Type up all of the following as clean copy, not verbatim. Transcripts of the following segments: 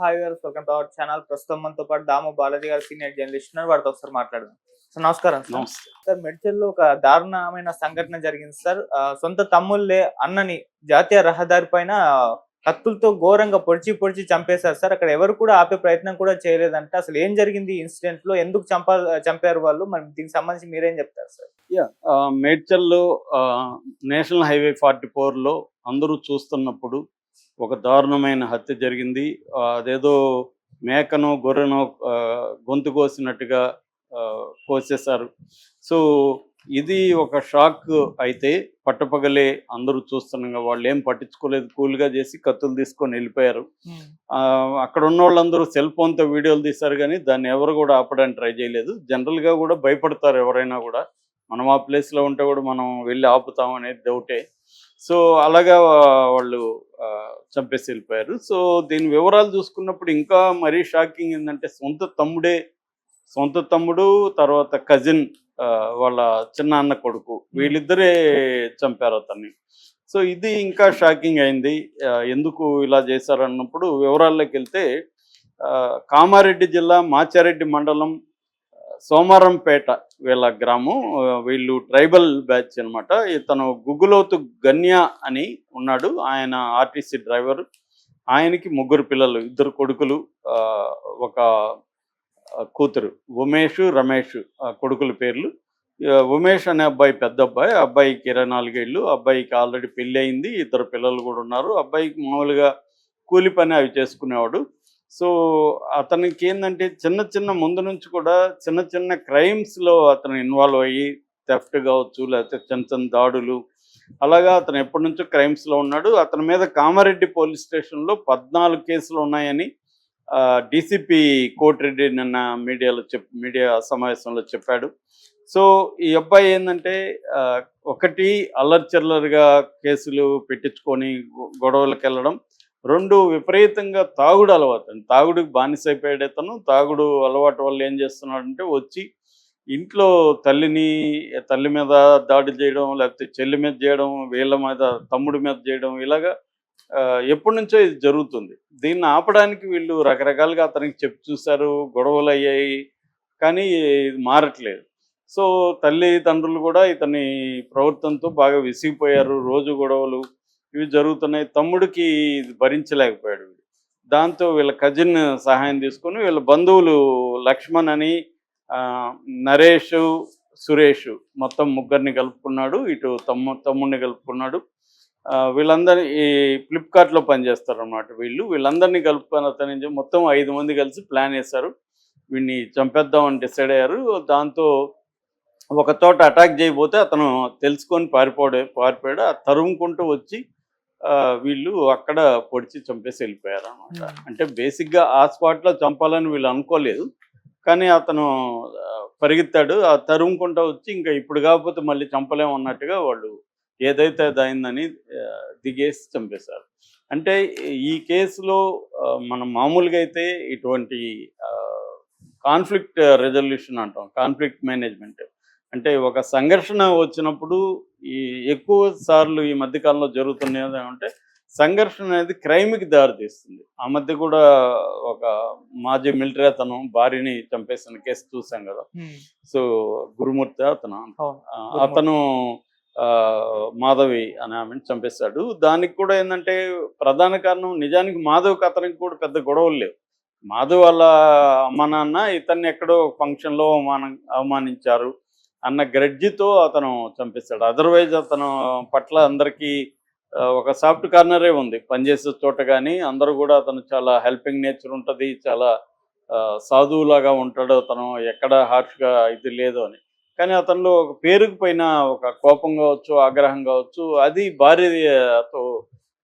Hi viewers, welcome to our channel. ప్రస్తుతం మనతో పాటు దాము బాలాజీ గారు సీనియర్ జర్నలిస్ట్ ఉన్నారు. వారితో ఒకసారి మాట్లాడదాం. సార్ నమస్కారం. నమస్తే. సార్ మేడ్చల్లో ఒక దారుణమైన సంఘటన జరిగింది సార్. సొంత తమ్ముళ్ళే అన్నని జాతీయ రహదారి పైన కత్తులతో ఘోరంగా పొడిచి చంపేశారు సార్. అక్కడ ఎవరు కూడా ఆపే ప్రయత్నం కూడా చేయలేదంట. అసలు ఏం జరిగింది ఈ ఇన్సిడెంట్ లో, ఎందుకు చంపారు వాళ్ళు? మరి దీనికి సంబంధించి మీరేం చెప్తారు సార్? మేడ్చల్లో నేషనల్ హైవే 44లో అందరూ చూస్తున్నప్పుడు ఒక దారుణమైన హత్య జరిగింది. అదేదో మేకను గొర్రెను గొంతు కోసినట్టుగా కోసేశారు. సో ఇది ఒక షాక్. అయితే పట్టపగలే అందరూ చూస్తుండగా వాళ్ళు ఏం పట్టించుకోలేదు, కూల్గా చేసి కత్తులు తీసుకొని వెళ్ళిపోయారు. అక్కడ ఉన్న వాళ్ళందరూ సెల్ ఫోన్తో వీడియోలు తీశారు, కానీ దాన్ని ఎవరు కూడా ఆపడానికి ట్రై చేయలేదు. జనరల్గా కూడా భయపడతారు ఎవరైనా కూడా. మనం ఆ ప్లేస్లో ఉంటే కూడా మనం వెళ్ళి ఆపుతాం అనేది డౌటే. సో అలాగా వాళ్ళు చంపేసి వెళ్ళిపోయారు. సో దీని వివరాలు చూసుకున్నప్పుడు ఇంకా మరీ షాకింగ్ ఏంటంటే సొంత తమ్ముడు తర్వాత కజిన్, వాళ్ళ చిన్న అన్న కొడుకు, వీళ్ళిద్దరే చంపారు అతన్ని. సో ఇది ఇంకా షాకింగ్ అయింది. ఎందుకు ఇలా చేశారన్నప్పుడు వివరాల్లోకి వెళ్తే, కామారెడ్డి జిల్లా మాచారెడ్డి మండలం సోమారంపేట వీళ్ళ గ్రామం. వీళ్ళు ట్రైబల్ బ్యాచ్ అనమాట. ఇతను గుగ్గులోతు గన్య అని ఉన్నాడు. ఆయన ఆర్టీసీ డ్రైవర్. ఆయనకి 3 పిల్లలు, 2 కొడుకులు, ఒక కూతురు. ఉమేష్, రమేష్ కొడుకుల పేర్లు. ఉమేష్ అనే అబ్బాయి పెద్ద అబ్బాయి. అబ్బాయికి 24 ఏళ్ళు. అబ్బాయికి ఆల్రెడీ పెళ్ళి అయింది. 2 పిల్లలు కూడా ఉన్నారు. అబ్బాయికి మామూలుగా కూలి పని అవి చేసుకునేవాడు. సో అతనికి ఏంటంటే చిన్న ముందు నుంచి కూడా చిన్న క్రైమ్స్లో అతను ఇన్వాల్వ్ అయ్యి, థెఫ్ట్ కావచ్చు, లేకపోతే చిన్న దాడులు, అలాగా అతను ఎప్పటి నుంచో క్రైమ్స్లో ఉన్నాడు. అతని మీద కామారెడ్డి పోలీస్ స్టేషన్లో 14 కేసులు ఉన్నాయని డీసీపీ కోటిరెడ్డి నిన్న మీడియా సమావేశంలో చెప్పాడు. సో ఈ అబ్బాయి ఏంటంటే, ఒకటి అల్లర్చిల్లర్గా కేసులు పెట్టించుకొని గొడవలకు వెళ్ళడం, 2 విపరీతంగా తాగుడు అలవాటు. తాగుడుకి బానిసైపోయాడు అతను. తాగుడు అలవాటు వల్ల ఏం చేస్తున్నాడంటే, వచ్చి ఇంట్లో తల్లి మీద దాడి చేయడం, లేకపోతే చెల్లి మీద చేయడం, వీళ్ళ మీద తమ్ముడి మీద చేయడం, ఇలాగా ఎప్పటి నుంచో ఇది జరుగుతుంది. దీన్ని ఆపడానికి వీళ్ళు రకరకాలుగా అతనికి చెప్పి చూశారు, గొడవలు అయ్యాయి, కానీ ఇది మారట్లేదు. సో తల్లిదండ్రులు కూడా ఇతని ప్రవర్తనతో బాగా విసిగిపోయారు. రోజు గొడవలు ఇవి జరుగుతున్నాయి. తమ్ముడికి ఇది భరించలేకపోయాడు. దాంతో వీళ్ళ కజిన్ సహాయం తీసుకొని వీళ్ళ బంధువులు లక్ష్మణ్ అని, నరేష్, సురేష్, మొత్తం 3 కలుపుకున్నాడు. ఇటు తమ్ముడిని కలుపుకున్నాడు. వీళ్ళందరినీ ఈ ఫ్లిప్కార్ట్లో పనిచేస్తారు అన్నమాట. వీళ్ళందరినీ కలుపుకొని అతని మొత్తం 5 మంది కలిసి ప్లాన్ వేశారు. వీడిని చంపేద్దామని డిసైడ్ అయ్యారు. దాంతో ఒక చోట అటాక్ చేయబోతే అతను తెలుసుకొని పారిపోయాడు. ఆ తరుముకుంటూ వచ్చి వీళ్ళు అక్కడ పొడిచి చంపేసి వెళ్ళిపోయారు అనమాట. అంటే బేసిక్గా ఆ స్పాట్లో చంపాలని వీళ్ళు అనుకోలేదు, కానీ అతను పరిగెత్తాడు. ఆ తరుముకుంటూ వచ్చి ఇంకా ఇప్పుడు కాకపోతే మళ్ళీ చంపలేము అన్నట్టుగా వాళ్ళు ఏదైతే అదైందని దిగేసి చంపేశారు. అంటే ఈ కేసులో మనం మామూలుగా అయితే ఇటువంటి కాన్ఫ్లిక్ట్ రెజల్యూషన్ అంటాం, కాన్ఫ్లిక్ట్ మేనేజ్మెంట్. అంటే ఒక సంఘర్షణ వచ్చినప్పుడు ఎక్కువ సార్లు ఈ మధ్యకాలంలో జరుగుతున్నది ఏమంటే, సంఘర్షణ అనేది క్రైమ్కి దారితీస్తుంది. ఆ మధ్య కూడా ఒక మాజీ మిలిటరీ అతను భార్యని చంపేసిన కేసు చూసాం కదా. సో గురుమూర్తి అతను మాధవి అనే ఆమెను చంపేశాడు. దానికి కూడా ఏంటంటే ప్రధాన కారణం, నిజానికి మాధవ్కి అతనికి కూడా పెద్ద గొడవలు లేవు. మాధవ్ వాళ్ళ అమ్మ నాన్న ఇతన్ని ఎక్కడో ఫంక్షన్లో అవమానించారు అన్న గ్రడ్జితో అతను చంపేశాడు. అదర్వైజ్ అతను పట్ల అందరికీ ఒక సాఫ్ట్ కార్నరే ఉంది పనిచేసే చోట. కానీ అందరూ కూడా అతను చాలా హెల్పింగ్ నేచర్ ఉంటుంది, చాలా సాధువులాగా ఉంటాడు. అతను ఎక్కడ హార్ష్గా ఇది లేదు అని. కానీ అతనిలో ఒక పేరుకు పైన ఒక కోపం కావచ్చు, ఆగ్రహం కావచ్చు, అది భార్యతో,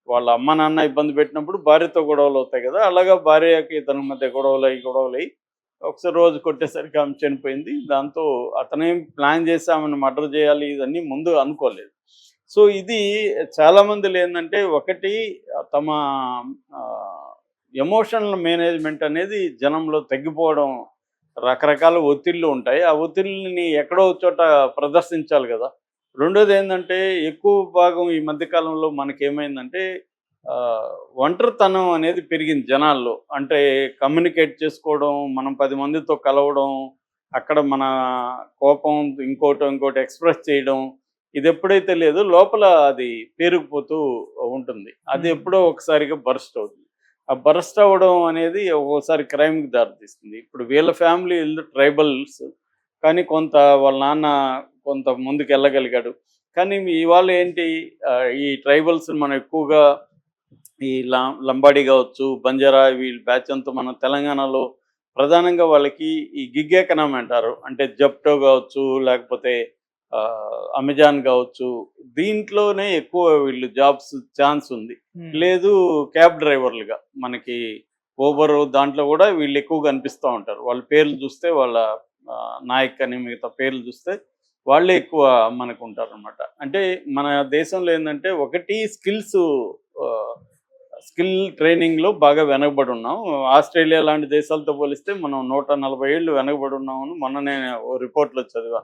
వాళ్ళ అమ్మ నాన్న ఇబ్బంది పెట్టినప్పుడు భార్యతో గొడవలు అవుతాయి కదా. అలాగా భార్యకి ఇతని మధ్య గొడవలు ఒకసారి రోజు కొట్టేసరికి ఆమె చనిపోయింది. దాంతో అతనేం ప్లాన్ చేసి ఆమెను మర్డర్ చేయాలి ఇదన్నీ ముందు అనుకోలేదు. సో ఇది చాలామందిలో ఏంటంటే, ఒకటి తమ ఎమోషనల్ మేనేజ్మెంట్ అనేది జనంలో తగ్గిపోవడం, రకరకాల ఒత్తిళ్ళు ఉంటాయి. ఆ ఒత్తిళ్ళని ఎక్కడో చోట ప్రదర్శించాలి కదా. రెండోది ఏంటంటే, ఎక్కువ భాగం ఈ మధ్యకాలంలో మనకేమైందంటే, ఒంటరితనం అనేది పెరిగింది జనాల్లో. అంటే కమ్యూనికేట్ చేసుకోవడం, మనం 10 మందితో కలవడం, అక్కడ మన కోపం ఇంకోటి ఎక్స్‌ప్రెస్ చేయడం, ఇదెప్పుడైతే లేదో లోపల అది పేరుకుపోతూ ఉంటుంది. అది ఎప్పుడో ఒకసారిగా బర్స్ట్ అవుతుంది. ఆ బర్స్ట్ అవ్వడం అనేది ఒక్కోసారి క్రైమ్‌కి దారితీస్తుంది. ఇప్పుడు వీళ్ళ ఫ్యామిలీ ఈళ్ళు ట్రైబల్స్. కానీ వాళ్ళ నాన్న కొంత ముందుకెళ్ళగలిగాడు. కానీ ఇవాళ ఏంటి ఈ ట్రైబల్స్‌ని మనం ఎక్కువగా ఈ లంబాడీ కావచ్చు, బంజారా వీళ్ళ బ్యాచ్ అంతా మన తెలంగాణలో ప్రధానంగా వాళ్ళకి ఈ గిగ్ ఎకానమీ అంటారు. అంటే జెప్టో కావచ్చు, లేకపోతే అమెజాన్ కావచ్చు, దీంట్లోనే ఎక్కువ వీళ్ళు జాబ్స్ ఛాన్స్ ఉంది. లేదు క్యాబ్ డ్రైవర్లుగా మనకి ఊబర్ దాంట్లో కూడా వీళ్ళు ఎక్కువ కనిపిస్తూ ఉంటారు. వాళ్ళ పేర్లు చూస్తే వాళ్ళ నాయక్ అని మిగతా పేర్లు చూస్తే వాళ్ళే ఎక్కువ మనకు ఉంటారనమాట. అంటే మన దేశంలో ఏంటంటే ఒకటి స్కిల్ ట్రైనింగ్లో బాగా వెనకబడి ఉన్నాం. ఆస్ట్రేలియా లాంటి దేశాలతో పోలిస్తే మనం 140 ఏళ్ళు వెనకబడి ఉన్నామని మొన్ననే ఓ రిపోర్ట్లో చదివా.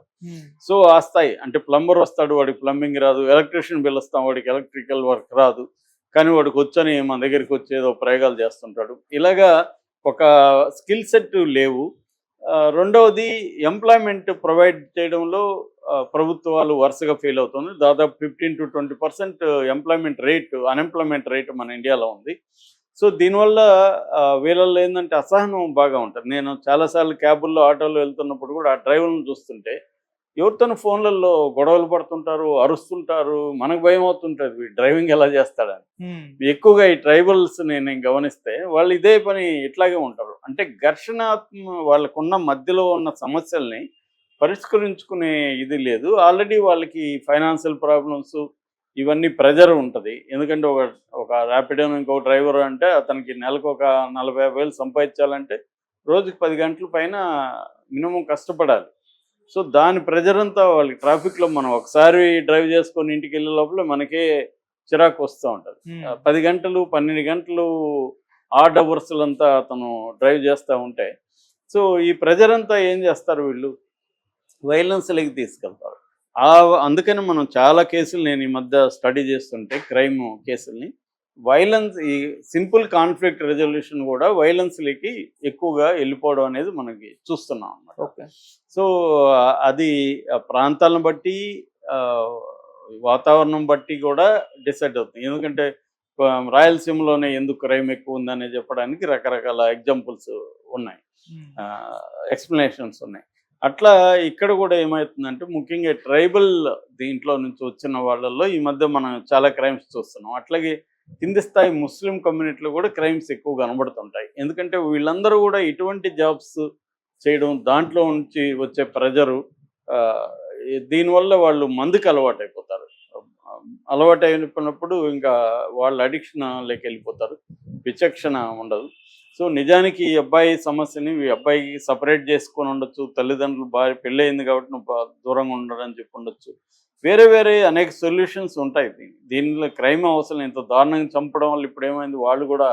సో ఆ స్థాయి అంటే ప్లంబర్ వస్తాడు, వాడికి ప్లంబింగ్ రాదు, ఎలక్ట్రీషియన్ బిల్ వస్తాం, వాడికి ఎలక్ట్రికల్ వర్క్ రాదు, కానీ వాడికి వచ్చని మన దగ్గరికి వచ్చేదో ప్రయోగాలు చేస్తుంటాడు. ఇలాగా ఒక స్కిల్ సెట్ లేవు. రెండవది ఎంప్లాయ్మెంట్ ప్రొవైడ్ చేయడంలో ప్రభుత్వాలు వరుసగా ఫెయిల్ అవుతుంది. దాదాపు 15-20% అన్ఎంప్లాయ్మెంట్ రేట్ మన ఇండియాలో ఉంది. సో దీనివల్ల వీళ్ళల్లో ఏంటంటే అసహనం బాగా ఉంటుంది. నేను చాలాసార్లు క్యాబుల్లో ఆటోలో వెళ్తున్నప్పుడు కూడా ఆ డ్రైవర్లను చూస్తుంటే ఎవరితోనూ ఫోన్లలో గొడవలు పడుతుంటారు, అరుస్తుంటారు. మనకు భయం అవుతుంటుంది వీడు డ్రైవింగ్ ఎలా చేస్తాడని. ఎక్కువగా ఈ ట్రైబల్స్ నేను గమనిస్తే వాళ్ళు ఇదే పని ఇట్లాగే ఉంటారు. అంటే వాళ్ళకున్న మధ్యలో ఉన్న సమస్యల్ని పరిష్కరించుకునే ఇది లేదు. ఆల్రెడీ వాళ్ళకి ఫైనాన్షియల్ ప్రాబ్లమ్స్ ఇవన్నీ ప్రెజర్ ఉంటుంది. ఎందుకంటే ఒక ర్యాపిడో ఇంకో డ్రైవర్ అంటే అతనికి నెలకు ఒక 40,000-50,000 సంపాదించాలంటే రోజుకి 10 గంటల పైన మినిమం కష్టపడాలి. సో దాని ప్రెజర్ అంతా వాళ్ళకి ట్రాఫిక్లో మనం ఒకసారి డ్రైవ్ చేసుకొని ఇంటికి వెళ్ళే లోపల మనకే చిరాకు వస్తూ ఉంటుంది. 10 గంటలు 12 గంటలు ఆడ్ అవర్స్లంతా అతను డ్రైవ్ చేస్తూ ఉంటే సో ఈ ప్రెజర్ అంతా ఏం చేస్తారు వీళ్ళు వైలెన్స్లకి తీసుకెళ్తారు. అందుకని మనం చాలా కేసులు నేను ఈ మధ్య స్టడీ చేస్తుంటే క్రైమ్ కేసుల్ని ఈ సింపుల్ కాన్ఫ్లిక్ట్ రెజల్యూషన్ కూడా వైలెన్స్లకి ఎక్కువగా వెళ్ళిపోవడం అనేది మనకి చూస్తున్నాం అన్నమాట. ఓకే. సో అది ప్రాంతాలను బట్టి వాతావరణం బట్టి కూడా డిసైడ్ అవుతుంది. ఎందుకంటే రాయలసీమలోనే ఎందుకు క్రైమ్ ఎక్కువ ఉందని చెప్పడానికి రకరకాల ఎగ్జాంపుల్స్ ఉన్నాయి, ఎక్స్ప్లెనేషన్స్ ఉన్నాయి. అట్లా ఇక్కడ కూడా ఏమవుతుందంటే ముఖ్యంగా ట్రైబల్ దీంట్లో నుంచి వచ్చిన వాళ్ళల్లో ఈ మధ్య మనం చాలా క్రైమ్స్ చూస్తున్నాం. అట్లాగే కింది స్థాయి ముస్లిం కమ్యూనిటీలో కూడా క్రైమ్స్ ఎక్కువ కనబడుతుంటాయి. ఎందుకంటే వీళ్ళందరూ కూడా ఇటువంటి జాబ్స్ చేయడం, దాంట్లో నుంచి వచ్చే ప్రెజరు, దీనివల్ల వాళ్ళు మందుకు అలవాటు అయిపోతారు. అలవాటు అయిపోయినప్పుడు ఇంకా వాళ్ళ అడిక్షన్లోకి వెళ్ళిపోతారు, విచక్షణ ఉండదు. సో నిజానికి ఈ అబ్బాయి సమస్యని ఈ అబ్బాయికి సపరేట్ చేసుకొని ఉండొచ్చు, తల్లిదండ్రులు భార్య పెళ్ళయింది కాబట్టి నువ్వు దూరంగా ఉండడని చెప్పి ఉండొచ్చు. వేరే అనేక సొల్యూషన్స్ ఉంటాయి. దీనిలో క్రైమ్ అవసరం ఇంత దారుణంగా చంపడం వల్ల ఇప్పుడు ఏమైంది, వాళ్ళు కూడా